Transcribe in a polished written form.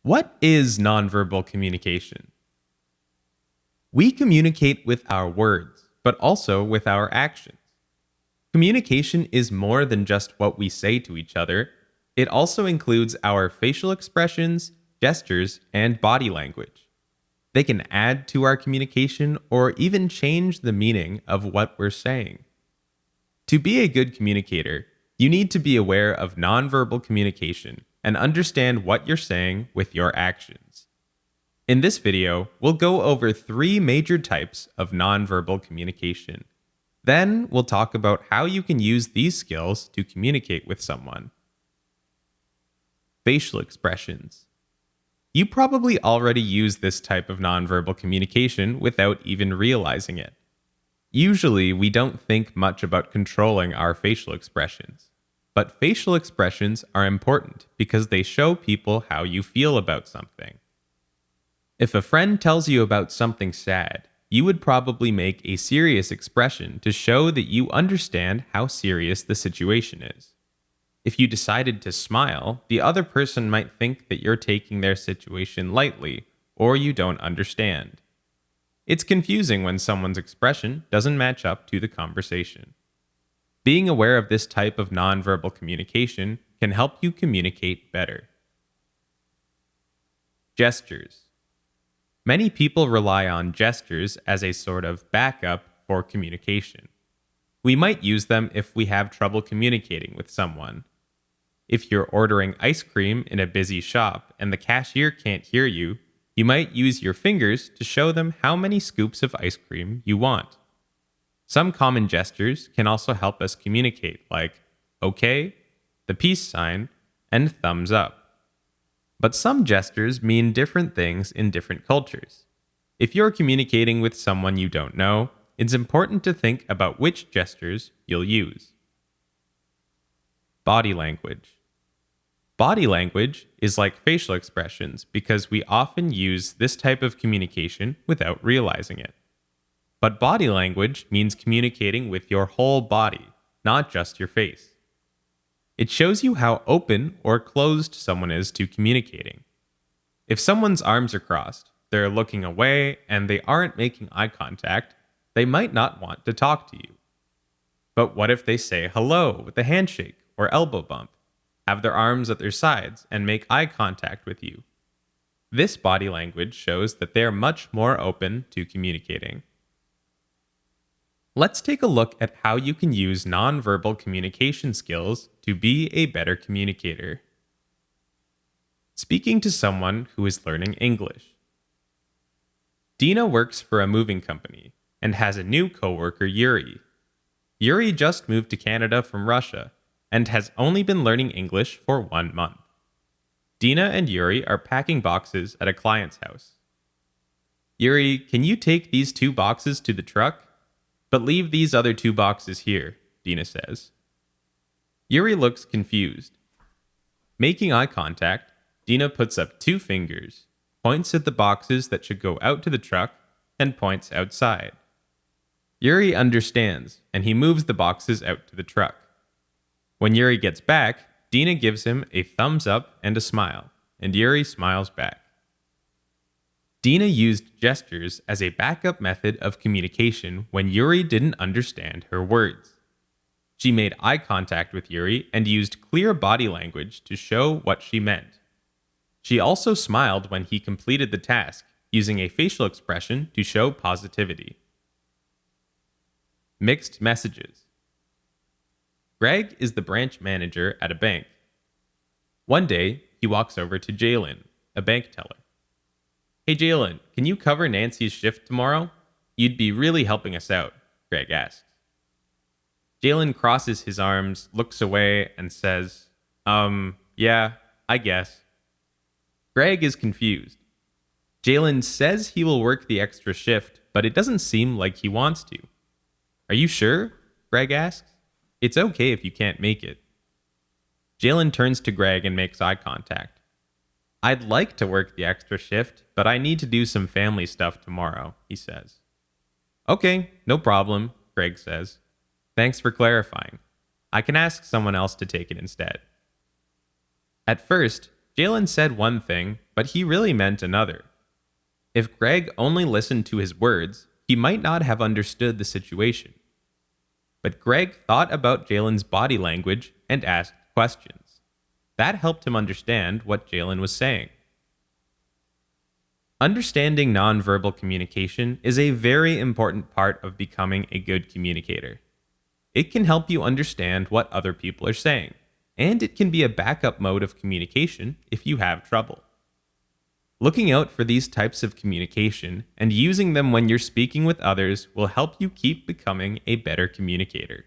What is nonverbal communication? We communicate with our words, but also with our actions. Communication is more than just what we say to each other. It also includes our facial expressions, gestures, and body language. They can add to our communication or even change the meaning of what we're saying. To be a good communicator, you need to be aware of nonverbal communication and understand what you're saying with your actions. In this video, we'll go over 3 major types of nonverbal communication. Then we'll talk about how you can use these skills to communicate with someone. Facial expressions. You probably already use this type of nonverbal communication without even realizing it. Usually, we don't think much about controlling our facial expressions. But facial expressions are important because they show people how you feel about something. If a friend tells you about something sad, you would probably make a serious expression to show that you understand how serious the situation is. If you decided to smile, the other person might think that you're taking their situation lightly or you don't understand. It's confusing when someone's expression doesn't match up to the conversation. Being aware of this type of nonverbal communication can help you communicate better. Gestures. Many people rely on gestures as a sort of backup for communication. We might use them if we have trouble communicating with someone. If you're ordering ice cream in a busy shop and the cashier can't hear you, you might use your fingers to show them how many scoops of ice cream you want. Some common gestures can also help us communicate, like okay, the peace sign, and thumbs up. But some gestures mean different things in different cultures. If you're communicating with someone you don't know, it's important to think about which gestures you'll use. Body language. Body language is like facial expressions because we often use this type of communication without realizing it. But body language means communicating with your whole body, not just your face. It shows you how open or closed someone is to communicating. If someone's arms are crossed, they're looking away, and they aren't making eye contact, they might not want to talk to you. But what if they say hello with a handshake or elbow bump, have their arms at their sides, and make eye contact with you? This body language shows that they're much more open to communicating. Let's take a look at how you can use nonverbal communication skills to be a better communicator. Speaking to someone who is learning English. Dina works for a moving company and has a new coworker, Yuri. Yuri just moved to Canada from Russia and has only been learning English for 1 month. Dina and Yuri are packing boxes at a client's house. Yuri, can you take these 2 boxes to the truck? But leave these other 2 boxes here, Dina says. Yuri looks confused. Making eye contact, Dina puts up 2 fingers, points at the boxes that should go out to the truck, and points outside. Yuri understands, and he moves the boxes out to the truck. When Yuri gets back, Dina gives him a thumbs up and a smile, and Yuri smiles back. Dina used gestures as a backup method of communication when Yuri didn't understand her words. She made eye contact with Yuri and used clear body language to show what she meant. She also smiled when he completed the task, using a facial expression to show positivity. Mixed messages. Greg is the branch manager at a bank. One day, he walks over to Jalen, a bank teller. Hey Jalen, can you cover Nancy's shift tomorrow? You'd be really helping us out, Greg asks. Jalen crosses his arms, looks away, and says, yeah, I guess. Greg is confused. Jalen says he will work the extra shift, but it doesn't seem like he wants to. Are you sure? Greg asks. It's okay if you can't make it. Jalen turns to Greg and makes eye contact. I'd like to work the extra shift, but I need to do some family stuff tomorrow, he says. Okay, no problem, Greg says. Thanks for clarifying. I can ask someone else to take it instead. At first, Jalen said one thing, but he really meant another. If Greg only listened to his words, he might not have understood the situation. But Greg thought about Jalen's body language and asked questions. That helped him understand what Jalen was saying. Understanding nonverbal communication is a very important part of becoming a good communicator. It can help you understand what other people are saying, and it can be a backup mode of communication if you have trouble. Looking out for these types of communication and using them when you're speaking with others will help you keep becoming a better communicator.